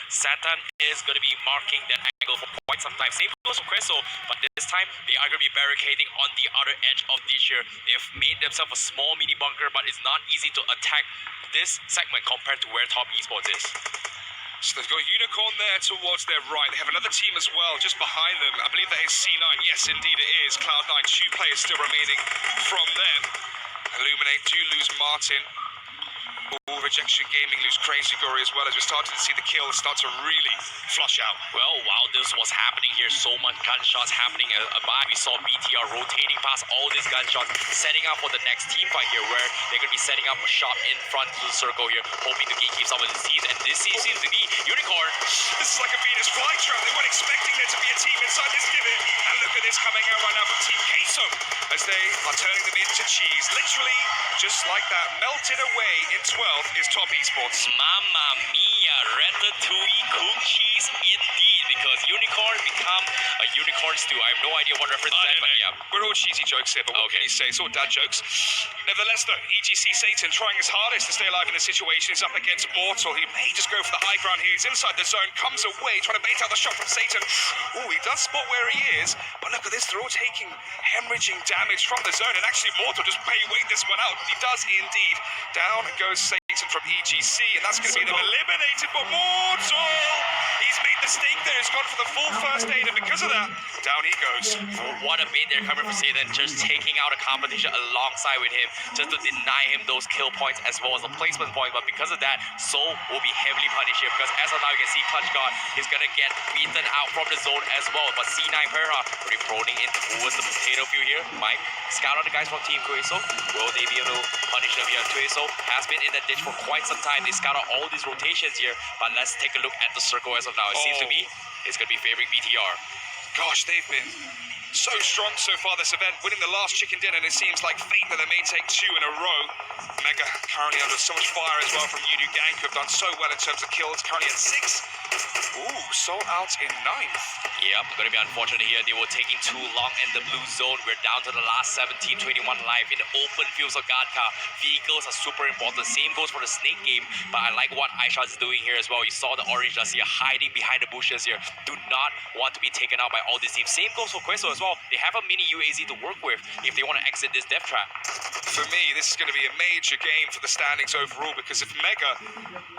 Satan is going to be marking that angle for quite some time. Same goes for Queso, but this time they are going to be barricading on the other edge of this year. They've made themselves a small mini bunker, but it's not easy to attack this segment compared to where Top Esports is. So they've got Unicorn there towards their right. They have another team as well just behind them. I believe that is C9. Yes, indeed it is. Cloud9, 2 players still remaining from them. Illuminate do lose Martin. Ooh, Rejection Gaming lose Crazy Gory as well, as we're starting to see the kills start to really flush out. Well, while this was happening here, so much gunshots happening by. We saw BTR rotating past all these gunshots, setting up for the next team fight here, where they're going to be setting up a shot in front of the circle here, hoping to gatekeep some of the teams. And this seems to be Unicorn. This is like a Venus flytrap. They weren't expecting there to be a team inside this divot. And look at this coming out right now from Team Queso, as they are turning them into cheese. Literally, just like that, melted away in 12th is Top Esports. Mamma mia, ratatouille cooked cheese indeed, because Unicorn become a unicorn stew. I have no idea what reference to that, but yeah. We're all cheesy jokes here, but what can you say? It's all dad jokes. Nevertheless, though, EGC Satan trying his hardest to stay alive in this situation. He's up against Mortal. He may just go for the high ground here. He's inside the zone, comes away, trying to bait out the shot from Satan. Oh, he does spot where he is, but look at this. They're all taking hemorrhaging damage from the zone, and actually Mortal just may wait this one out. He does indeed. Down goes Satan from EGC, and that's going to be them eliminated, but Mortal! He's made the stake there. He's gone for the full first aid, and because of that, down he goes. What a bait they're coming from Satan, just taking out a competition alongside with him, just to deny him those kill points as well as the placement point. But because of that, Soul will be heavily punished here, because as of now, you can see Clutch God is going to get beaten out from the zone as well. But C9 Perha will be proning in towards the potato field here. Mike, scout out the guys from Team Queso. Will they be able to punish them here? Queso has been in that ditch for quite some time. They scout out all these rotations here, but let's take a look at the circle as of now. It seems to be it's going to be favoring BTR. Gosh, they've been so strong so far this event, winning the last chicken dinner, and it seems like fate that they may take 2 in a row. Mega currently under so much fire as well from YOODO GANK, who have done so well in terms of kills, currently at 6. Ooh, Soul out in 9th. Yep, going to be unfortunate here. They were taking too long in the blue zone. We're down to the last 17-21 live in the open fields of Gadka. Vehicles are super important. Same goes for the snake game, but I like what Aisha is doing here as well. You saw the orange just here hiding behind the bushes here. Do not want to be taken out by all these teams. Same goes for Queso as well. They have a mini UAZ to work with if they want to exit this death trap. For me, this is going to be a major game for the standings overall, because if Mega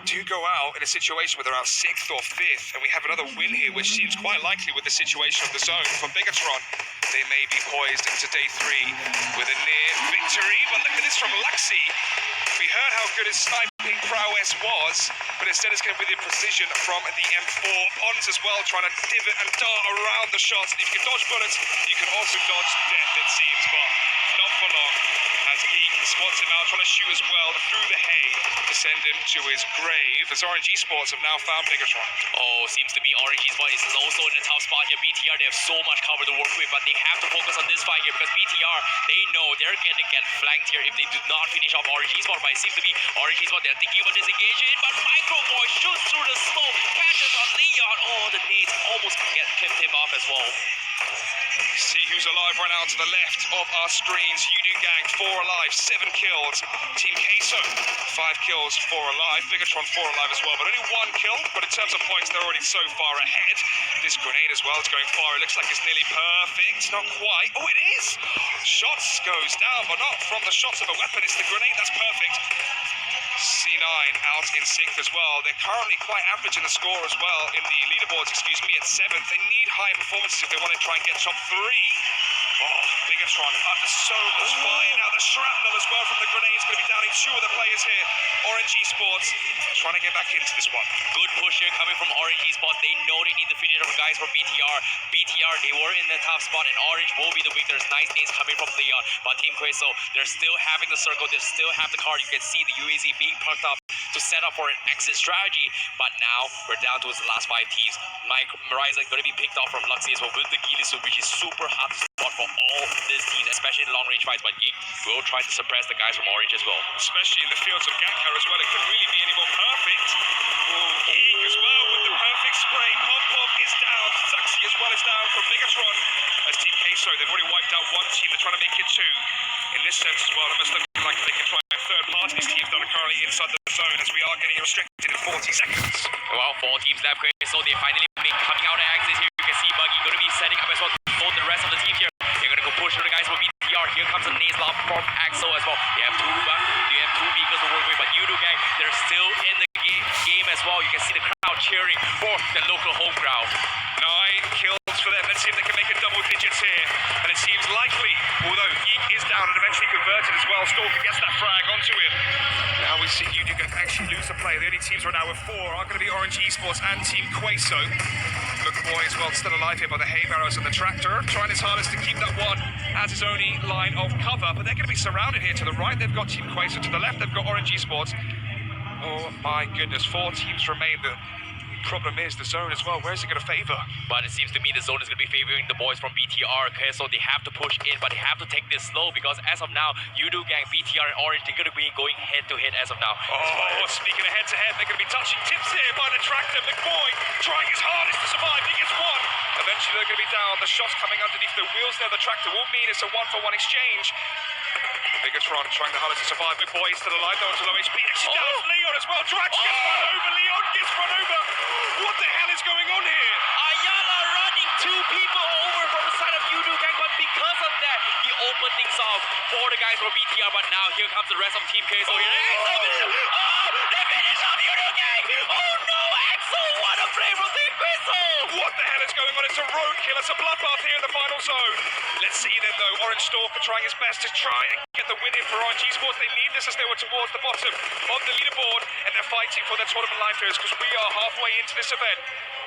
do go out in a situation where they're out 6th or 5th, and we have another win here, which seems quite likely with the situation of the zone from Bigatron, they may be poised into day 3 with a near victory. But look at this from Luxy. We heard how good his sniping prowess was, but instead it's going to be the precision from the M4. Pons as well, trying to divot and dart around the shots. And if you can dodge bullets, you can also dodge death, it seems, but not for long, as Geek spots him out, trying to shoot as well through the hay to send him to his grave, as RNG Sports have now found Bigatron. Oh, seems to be RNG Sport is also in a tough spot here. BTR, they have so much cover to work with, but they have to focus on this fight here, because BTR, they know they're going to get flanked here if they do not finish off RNG Sport. But it seems to be RNG Sport, they're thinking about disengaging, but Micro Boy shoots through the smoke, catches on Leon. Oh, the nades almost kept him off as well. See who's alive right now to the left of our screens. YOODO GANK, 4 alive, 7 kills. Team Queso, 5 kills, 4 alive. Bigatron, 4 alive as well, but only 1 kill. But in terms of points, they're already so far ahead. This grenade as well is going far. It looks like it's nearly perfect. Not quite. Oh, it is! Shots goes down, but not from the shots of a weapon. It's the grenade that's perfect. C9 out in 6th as well. They're currently quite average in the score as well, in the leaderboards, excuse me, at 7th. They need high performances if they want to try and get top 3. Oh, Bigatron under so much fire. Now the shrapnel as well from the grenade is going to be downing 2 of the players here. RNG Sports trying to get back into this one. Good push here coming from RNG Spot. They know they need to finish off guys from BTR. BTR, they were in the top spot, and Orange will be the victors. Nice nades coming from Leon. But Team Queso, they're still having the circle. They still have the card. You can see the UAZ being pumped up to set up for an exit strategy. But now we're down to the last 5 teams. Mike Mariza going to be picked off from Luxy as well with the Gilisu, which is super hard to spot for all this team, especially in long range fights. But Geek will try to suppress the guys from Orange as well. Especially in the fields of Gankar as well. It couldn't really be any more perfect. Geek as well with the perfect spray. Pop is down. Saxy as well is down from Bigatron. As Team Queso, they've already wiped out 1 team. They're trying to make it 2. In this sense as well, it must look like they can try a third party. These teams that are currently inside the zone, as we are getting restricted in 40 seconds. Well, 4 teams left, so they finally coming out of exit here. You can see Buggy going to be setting up as well to load the rest of the team here. They're going to go push the guys with BTR. Here comes a Naze Lob from Axel as well. They have two vehicles to work with, but YOODO GANK, they're still in the game as well. You can see the crowd cheering for the local home crowd. 9 kills for them. Let's see if they can make it double digits here. And it seems likely, although Yeek is down and eventually converted as well. Stalker gets that frag onto him. Now we see YOODO GANK actually lose the play. The only teams right now with 4 are going to be Orange Esports and Team Queso. Look boy as well, still alive here by the hay barrows and the tractor. Trying his hardest to keep that one as his only line of cover. But they're going to be surrounded here. To the right, they've got Team Queso. To the left, they've got Orange Esports. Oh my goodness, 4 teams remain. The problem is the zone as well. Where's it going to favor? But it seems to me the zone is going to be favoring the boys from BTR. Okay, so they have to push in, but they have to take this slow because as of now, YOODO GANK, BTR, and Orange, they're going to be going head to head as of now. Oh, speaking of head to head, they're going to be touching tips here by the tractor. McBoy trying his hardest to survive. He gets one. Eventually, they're going to be down. The shots coming underneath the wheels there. The tractor will mean it's a 1-for-1 exchange. Bigatron trying the hardest to survive. McBoy is still alive though, to low HP. Actually down Leon as well. Drax gets run over. Leon gets run over. What the hell is going on here? Ayala running 2 people over from the side of YOODO GANK, but because of that, he opened things off for the guys from BTR. But now here comes the rest of Team Queso. Oh, the finish of YOODO GANK! Oh no, Axel! What a play from Team Queso! What the hell is going on? It's a roadkill. It's a bloodbath here in the final zone. Let's see then though. Orange Stalker trying his best to try and get the win in for Orange Esports. They need this as they were towards the bottom of the leaderboard, and they're fighting for their tournament line fares because we are halfway into this event.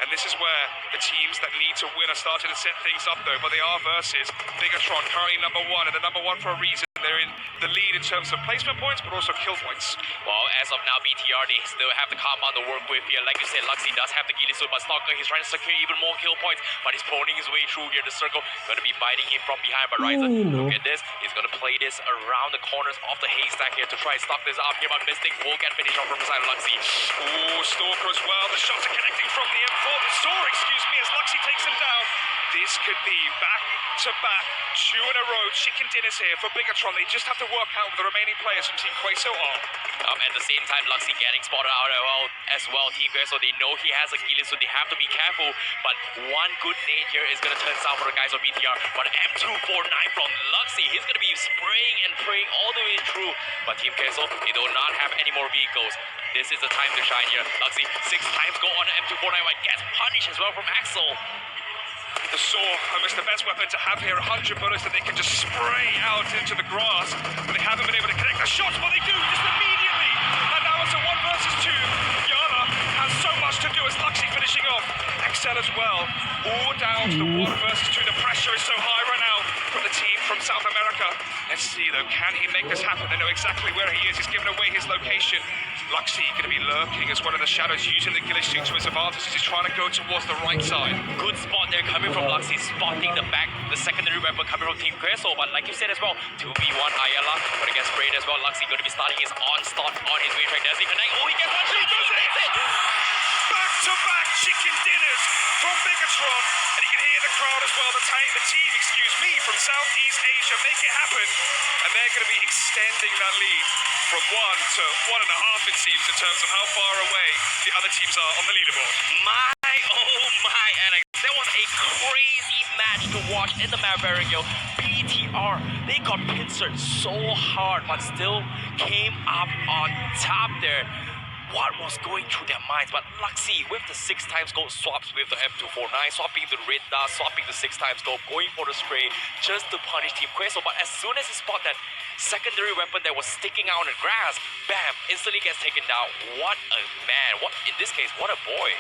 And this is where the teams that need to win are starting to set things up though. But they are versus Bigatron, currently number 1, and they're number 1 for a reason. They're in the lead in terms of placement points, but also kill points. Well, as of now, BTR, they still have the compound to work with here. Like you said, Luxy does have the Gilly suit, but Stalker, he's trying to secure even more kill points, but he's pulling his way through here. The circle going to be biting him from behind, but Ryzen, look at this. He's going to play this around the corners of the haystack here to try and stock this up here, but Mystic will get finished off from the side of Luxy. Ooh, Stalker as well. The shots are connecting from the M4. The Soar, excuse me, as Luxy takes him down. This could be back-to-back, 2 in a row chicken dinners here for Bigatron. They just have to work out with the remaining players from Team Queso on. At the same time, Luxy getting spotted out as well. Team Queso, they know he has a Gilly, so they have to be careful. But one good nade here is going to turn south for the guys of BTR. But M249 from Luxy, he's going to be spraying and praying all the way through. But Team Queso, they do not have any more vehicles. This is the time to shine here. Luxy 6 times go on M249, but gets punished as well from Axel. The Saw, almost the best weapon to have here, 100 bullets that they can just spray out into the grass, but they haven't been able to connect the shots, but they do just immediately, and now it's a 1 versus 2. Yana has so much to do as Luxy finishing off. Excel as well, all down to the 1 versus 2. The pressure is so high right now from the team from South America. Let's see though, can he make this happen? They know exactly where he is. He's given away his location. Luxy going to be lurking as well in the shadows, using the Gilly suit to his advantage as he's trying to go towards the right side. Good spot there coming from Luxy, spotting the secondary weapon coming from Team Queso. But like you said as well, 2v1 Ayala gonna get sprayed as well. Luxy going to be starting his onslaught on his way track. Does he connect? Oh, he gets one. He does it! Back-to-back chicken dinners from Bigatron, and you can hear the crowd as well. The team, excuse me, from Southeast Asia make it happen, and they're going to be extending that lead from 1 to 1.5, it seems, in terms of how far away the other teams are on the leaderboard. Oh my, Alex, that was a crazy match to watch in the map Erangel. BTR, they got pincered so hard, but still came up on top there. What was going through their minds? But Luxy with the 6 times gold swaps with the M249, swapping the red dot, swapping the 6 times gold, going for the spray just to punish Team Queso. But as soon as he spot that secondary weapon that was sticking out in the grass, bam, instantly gets taken down. What a man. What, in this case, what a boy.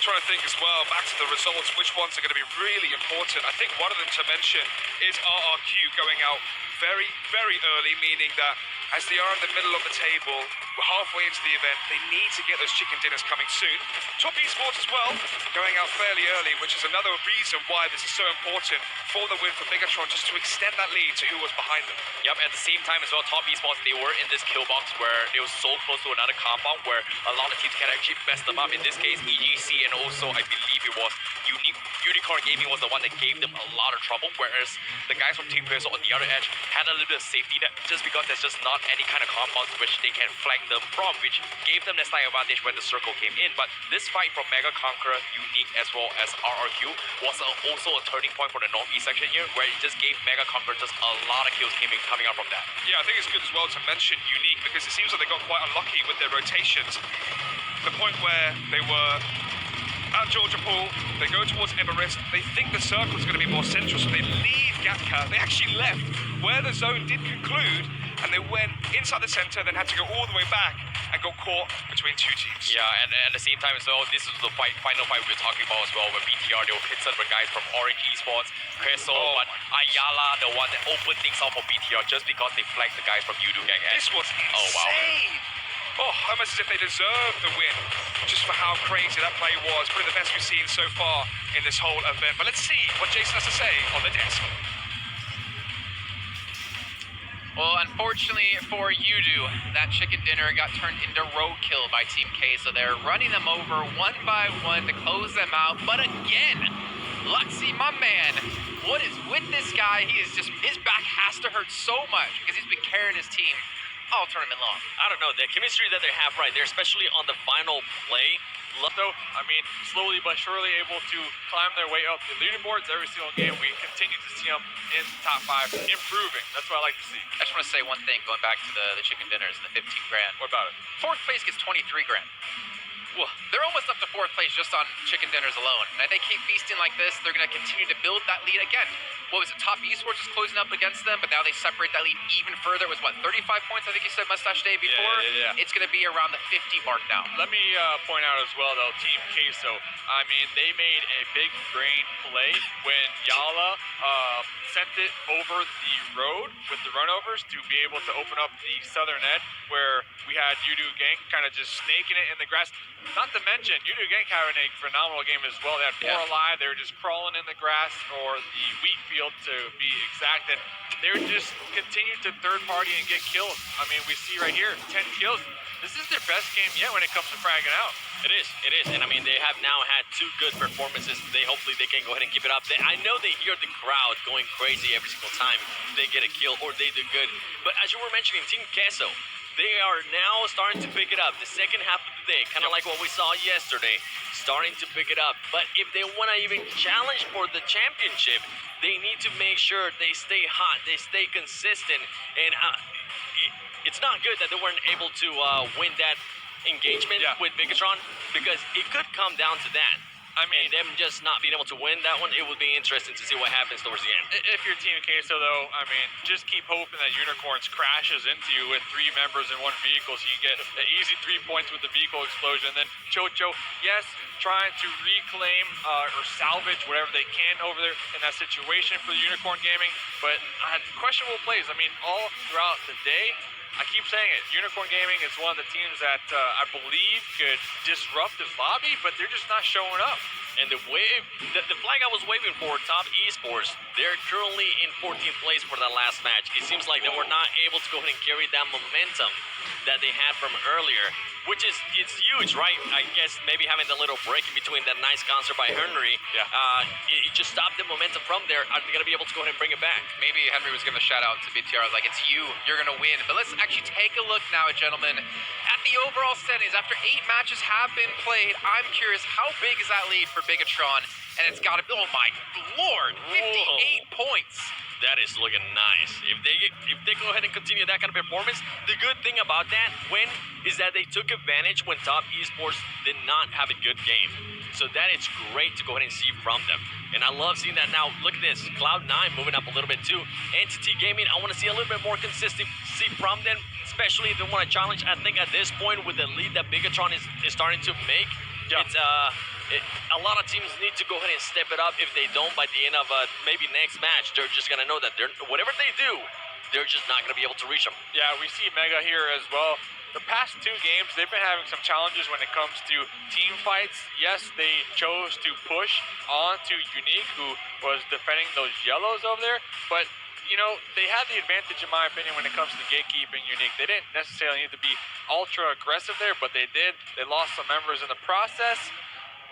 Trying to think as well, back to the results, which ones are going to be really important. I think one of them to mention is RRQ going out very, very early, meaning that as they are in the middle of the table, we're halfway into the event, they need to get those chicken dinners coming soon. Top Esports as well, going out fairly early, which is another reason why this is so important for the win for Bigatron, just to extend that lead to who was behind them. Yep, at the same time as well, Top Esports, they were in this kill box where they were so close to another compound where a lot of teams can actually mess them up. In this case, EGC and also, I believe it was Unicorn Gaming was the one that gave them a lot of trouble, whereas the guys from Team Queso on the other edge had a little bit of safety net just because there's just not any kind of compounds which they can flank them from, which gave them the slight advantage when the circle came in. But this fight from Mega Conqueror, Unique, as well as RRQ was also a turning point for the Northeast section here, where it just gave Mega Conqueror just a lot of kills coming out from that. Yeah, I think it's good as well to mention Unique because it seems like they got quite unlucky with their rotations. The point where they were at Georgia Pool, they go towards Everest, they think the circle is going to be more central, so they leave Gapka. They actually left where the zone did conclude, and they went inside the center, then had to go all the way back and got caught between two teams. Yeah, and at the same time as well, this is the final fight we were talking about as well, where BTR, they were hit some guys from Orange Esports, Queso, but Ayala, the one that opened things off for BTR just because they flanked the guys from YOODO GANK. This was insane! Oh, wow. Oh, almost as if they deserved the win, just for how crazy that play was. Probably the best we've seen so far in this whole event. But let's see what Jason has to say on the desk. Well, unfortunately for YOODO, that chicken dinner got turned into roadkill by Team K, so they're running them over one by one to close them out. But again, Luxy, my man, what is with this guy? He is just, his back has to hurt so much because he's been carrying his team all tournament long. I don't know, the chemistry that they have right there, especially on the final play. Though, I mean, slowly but surely able to climb their way up the leaderboards every single game. We continue to see them in the top 5, improving. That's what I like to see. I just want to say one thing, going back to the chicken dinners and the 15 grand. What about it? Fourth place gets 23 grand. Well, they're almost up to fourth place just on chicken dinners alone. And if they keep feasting like this, they're going to continue to build that lead again. What was it? Top Esports is closing up against them, but now they separate that lead even further. It was what, 35 points? I think you said Mustache Day before. Yeah. It's going to be around the 50 mark now. Let me point out as well, though, Team Queso. I mean, they made a big brain play when Yala sent it over the road with the runovers to be able to open up the southern end, where we had YOODO GANK kind of just snaking it in the grass. Not to mention, YOODO GANK having a phenomenal game as well. They had 4 alive. They were just crawling in the grass, or the wheat field to be exact, and they were just continuing to third party and get kills. I mean, we see right here, 10 kills. This is their best game yet when it comes to fragging out. It is, and I mean, they have now had 2 good performances. Hopefully they can go ahead and keep it up. I know they hear the crowd going crazy every single time they get a kill or they do good, but as you were mentioning, Team Queso, they are now starting to pick it up. The second half of the day, kind of like what we saw yesterday, starting to pick it up. But if they want to even challenge for the championship, they need to make sure they stay hot, they stay consistent. And it's not good that they weren't able to win that engagement with Bigatron, because it could come down to that. I mean, them just not being able to win that one, it would be interesting to see what happens towards the end. If you're Team Queso, though, I mean, just keep hoping that Unicorns crashes into you with 3 members in one vehicle, so you get an easy 3 points with the vehicle explosion. And then Chocho, yes, trying to reclaim or salvage whatever they can over there in that situation for the Unicorn Gaming, but questionable plays. I mean, all throughout the day, I keep saying it, Unicorn Gaming is one of the teams that I believe could disrupt this lobby, but they're just not showing up. And the flag I was waving for, Top Esports, they're currently in 14th place for that last match. It seems like they were not able to go ahead and carry that momentum that they had from earlier, which is, it's huge, right? I guess maybe having the little break in between that nice concert by Henry, it just stopped the momentum from there. Are they going to be able to go ahead and bring it back? Maybe Henry was giving a shout out to BTR, like, it's you're going to win. But let's actually take a look now, gentlemen, at the overall standings. After 8 matches have been played, I'm curious, how big is that lead for Bigatron? And it's got to be, oh my lord, 58 points. That is looking nice. If they go ahead and continue that kind of performance, the good thing about that win is that they took advantage when Top Esports did not have a good game. So that is great to go ahead and see from them. And I love seeing that now. Look at this, Cloud9 moving up a little bit too. Entity Gaming, I want to see a little bit more consistency from them, especially if they want to challenge. I think at this point with the lead that Bigatron is starting to make, it's a lot of teams need to go ahead and step it up. If they don't, by the end of maybe next match, they're just going to know that whatever they do, they're just not going to be able to reach them. Yeah, we see Mega here as well. The past 2 games, they've been having some challenges when it comes to team fights. Yes, they chose to push onto Unique, who was defending those yellows over there, but you know, they had the advantage, in my opinion, when it comes to gatekeeping Unique. They didn't necessarily need to be ultra aggressive there, but they did. They lost some members in the process.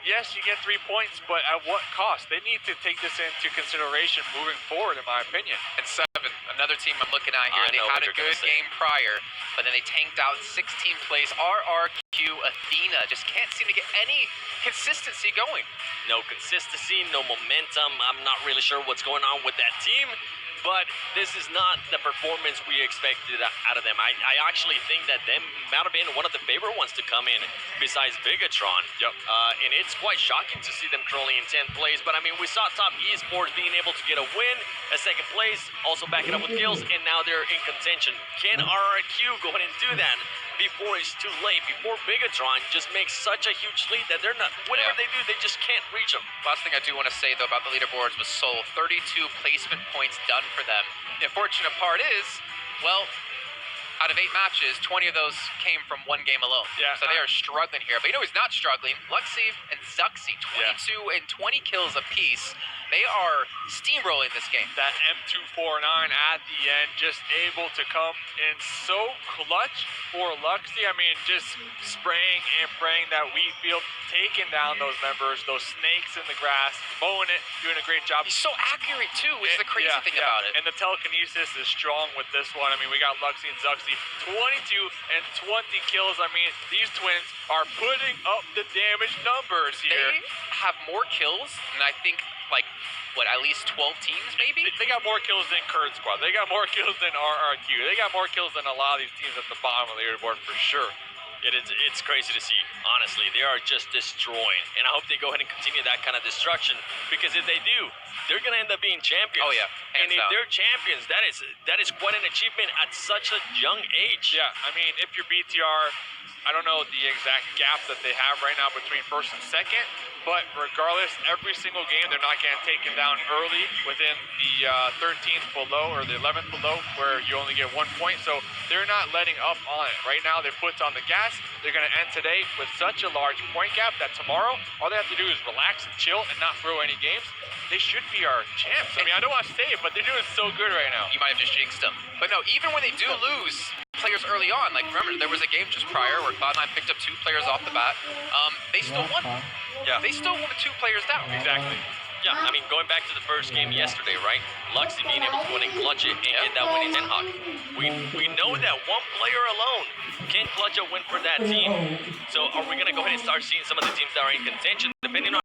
yes, you get 3 points, but at what cost? They need to take this into consideration moving forward, in my opinion. And 7, another team I'm looking at here. I They know had what a you're gonna good say. game prior, but then they tanked out 16th place. RRQ Athena just can't seem to get any consistency going. No consistency, no momentum. I'm not really sure what's going on with that team, but this is not the performance we expected out of them. I actually think that them might have been one of the favorite ones to come in besides Bigatron. Yep. And it's quite shocking to see them currently in 10th place, but I mean, we saw Top Esports being able to get a win, a 2nd place, also back it up with kills, and now they're in contention. Can RRQ go ahead and do that before it's too late, before Bigatron just makes such a huge lead that they're not, whatever they do, they just can't reach them? Last thing I do want to say, though, about the leaderboards was Seoul. 32 placement points done for them. The unfortunate part is, well, out of 8 matches, 20 of those came from 1 game alone. Yeah. So they are struggling here. But you know who's not struggling? Luxie and Zuxi, 22 and 20 kills apiece. They are steamrolling this game. That M249 at the end, just able to come in so clutch for Luxie. I mean, just spraying and praying that wheat field, taking down those members, those snakes in the grass, mowing it, doing a great job. He's so accurate, too, is the crazy thing about it. And the telekinesis is strong with this one. I mean, we got Luxie and Zuxi, 22 and 20 kills. I mean, these twins are putting up the damage numbers here. They have more kills than I think, like, what, at least 12 teams, maybe? They got more kills than Curd Squad. They got more kills than RRQ. They got more kills than a lot of these teams at the bottom of the leaderboard for sure. It's crazy to see, honestly. They are just destroying, and I hope they go ahead and continue that kind of destruction, because if they do, they're going to end up being champions. Oh, yeah. And if they're champions, that is quite an achievement at such a young age. Yeah, I mean, if you're BTR, I don't know the exact gap that they have right now between 1st and 2nd, but regardless, every single game they're not getting taken down early within the 13th below or the 11th below, where you only get 1 point. So they're not letting up on it. Right now, their foot's on the gas. They're going to end today with such a large point gap that tomorrow, all they have to do is relax and chill and not throw any games. They should be our champs. I mean, I don't want to say it, but they're doing so good right now. You might have just jinxed them. But no, even when they do lose players early on, like remember, there was a game just prior where Cloud9 picked up 2 players off the bat. They still won. Yeah. They still won with 2 players down. Exactly. Yeah, I mean, going back to the first game yesterday, right? Luxie being able to go in and clutch it and get that win in Ten Hawk. We know that one player alone can clutch a win for that team. So are we going to go ahead and start seeing some of the teams that are in contention, depending on